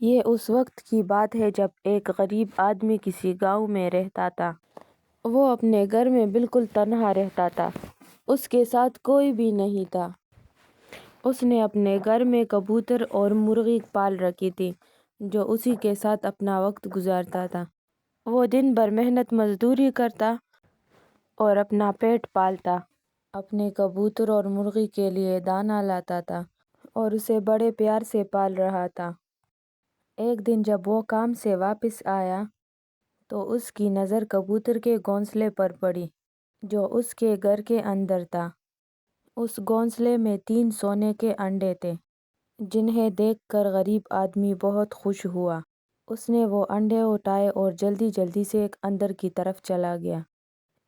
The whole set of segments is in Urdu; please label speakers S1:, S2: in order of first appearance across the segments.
S1: یہ اس وقت کی بات ہے جب ایک غریب آدمی کسی گاؤں میں رہتا تھا۔ وہ اپنے گھر میں بالکل تنہا رہتا تھا۔ اس کے ساتھ کوئی بھی نہیں تھا۔ اس نے اپنے گھر میں کبوتر اور مرغی پال رکھی تھی جو اسی کے ساتھ اپنا وقت گزارتا تھا۔ وہ دن بھر محنت مزدوری کرتا اور اپنا پیٹ پالتا۔ اپنے کبوتر اور مرغی کے لیے دانہ لاتا تھا اور اسے بڑے پیار سے پال رہا تھا۔ ایک دن جب وہ کام سے واپس آیا تو اس کی نظر کبوتر کے گھونسلے پر پڑی جو اس کے گھر کے اندر تھا۔ اس گھونسلے میں 3 سونے کے انڈے تھے جنہیں دیکھ کر غریب آدمی بہت خوش ہوا۔ اس نے وہ انڈے اٹھائے اور جلدی جلدی سے اندر کی طرف چلا گیا۔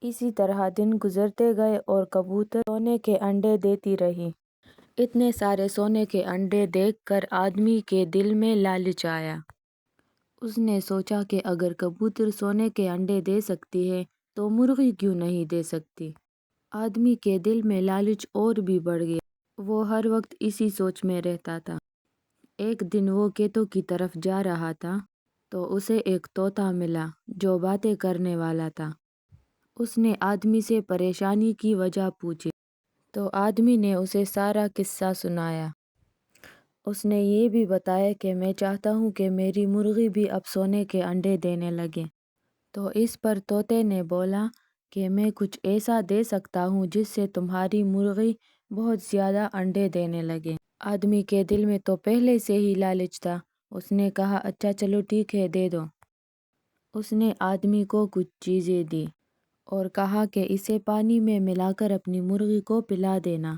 S1: اسی طرح دن گزرتے گئے اور کبوتر سونے کے انڈے دیتی رہی۔ اتنے سارے سونے کے انڈے دیکھ کر آدمی کے دل میں لالچ آیا۔ اس نے سوچا کہ اگر کبوتر سونے کے انڈے دے سکتی ہے تو مرغی کیوں نہیں دے سکتی؟ آدمی کے دل میں لالچ اور بھی بڑھ گیا۔ وہ ہر وقت اسی سوچ میں رہتا تھا۔ ایک دن وہ کھیتوں کی طرف جا رہا تھا تو اسے ایک طوطا ملا جو باتیں کرنے والا تھا۔ اس نے آدمی سے پریشانی کی وجہ پوچھی تو آدمی نے اسے سارا قصہ سنایا۔ اس نے یہ بھی بتایا کہ میں چاہتا ہوں کہ میری مرغی بھی اب سونے کے انڈے دینے لگے۔ تو اس پر طوطے نے بولا کہ میں کچھ ایسا دے سکتا ہوں جس سے تمہاری مرغی بہت زیادہ انڈے دینے لگے۔ آدمی کے دل میں تو پہلے سے ہی لالچ تھا۔ اس نے کہا اچھا چلو ٹھیک ہے دے دو۔ اس نے آدمی کو کچھ چیزیں دی اور کہا کہ اسے پانی میں ملا کر اپنی مرغی کو پلا دینا۔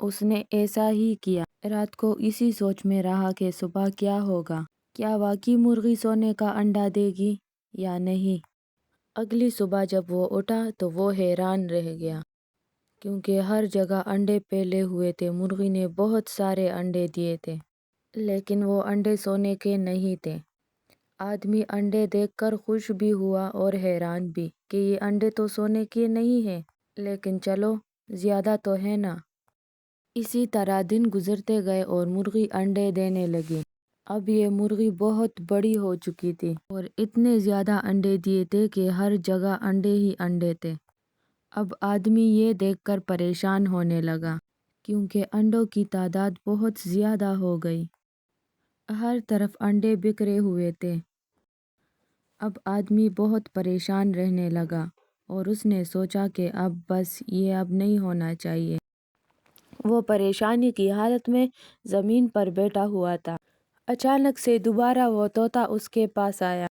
S1: اس نے ایسا ہی کیا۔ رات کو اسی سوچ میں رہا کہ صبح کیا ہوگا، کیا واقعی مرغی سونے کا انڈا دے گی یا نہیں۔ اگلی صبح جب وہ اٹھا تو وہ حیران رہ گیا کیونکہ ہر جگہ انڈے پھیلے ہوئے تھے۔ مرغی نے بہت سارے انڈے دیے تھے لیکن وہ انڈے سونے کے نہیں تھے۔ آدمی انڈے دیکھ کر خوش بھی ہوا اور حیران بھی کہ یہ انڈے تو سونے کے نہیں ہیں لیکن چلو زیادہ تو ہے نا۔ اسی طرح دن گزرتے گئے اور مرغی انڈے دینے لگی۔ اب یہ مرغی بہت بڑی ہو چکی تھی اور اتنے زیادہ انڈے دیے تھے کہ ہر جگہ انڈے ہی انڈے تھے۔ اب آدمی یہ دیکھ کر پریشان ہونے لگا کیونکہ انڈوں کی تعداد بہت زیادہ ہو گئی۔ ہر طرف انڈے بکھرے ہوئے تھے۔ اب آدمی بہت پریشان رہنے لگا اور اس نے سوچا کہ اب بس یہ اب نہیں ہونا چاہیے۔ وہ پریشانی کی حالت میں زمین پر بیٹھا ہوا تھا۔ اچانک سے دوبارہ وہ طوطا اس کے پاس آیا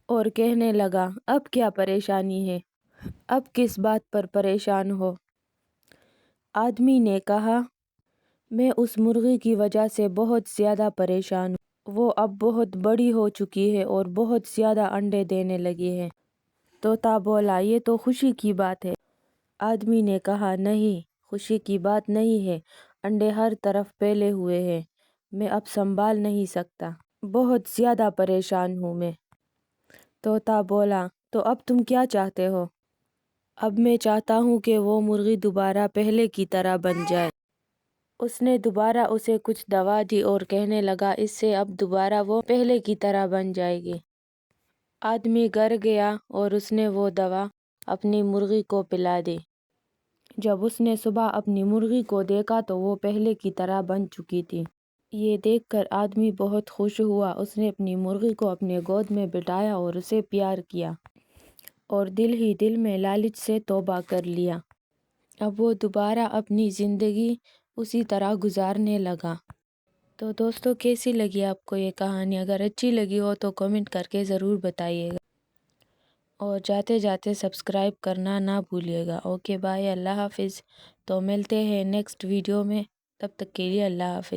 S1: اور کہنے لگا اب کیا پریشانی ہے؟ اب کس بات پر پریشان ہو؟ آدمی نے کہا میں اس مرغی کی وجہ سے بہت زیادہ پریشان ہوں۔ وہ اب بہت بڑی ہو چکی ہے اور بہت زیادہ انڈے دینے لگی ہے۔ طوطا بولا یہ تو خوشی کی بات ہے۔ آدمی نے کہا نہیں خوشی کی بات نہیں ہے، انڈے ہر طرف پھیلے ہوئے ہیں، میں اب سنبھال نہیں سکتا، بہت زیادہ پریشان ہوں میں۔ طوطا بولا تو اب تم کیا چاہتے ہو؟ اب میں چاہتا ہوں کہ وہ مرغی دوبارہ پہلے کی طرح بن جائے۔ اس نے دوبارہ اسے کچھ دوا دی اور کہنے لگا اس سے اب دوبارہ وہ پہلے کی طرح بن جائے گی۔ آدمی گھر گیا اور اس نے وہ دوا اپنی مرغی کو پلا دی۔ جب اس نے صبح اپنی مرغی کو دیکھا تو وہ پہلے کی طرح بن چکی تھی۔ یہ دیکھ کر آدمی بہت خوش ہوا۔ اس نے اپنی مرغی کو اپنے گود میں بٹھایا اور اسے پیار کیا اور دل ہی دل میں لالچ سے توبہ کر لیا۔ اب وہ دوبارہ اپنی زندگی اسی طرح گزارنے لگا۔ تو دوستو کیسی لگی آپ کو یہ کہانی؟ اگر اچھی لگی ہو تو کمنٹ کر کے ضرور بتائیے گا اور جاتے جاتے سبسکرائب کرنا نہ بھولیے گا۔ اوکے بائے، اللہ حافظ۔ تو ملتے ہیں نیکسٹ ویڈیو میں، تب تک کے لیے اللہ حافظ۔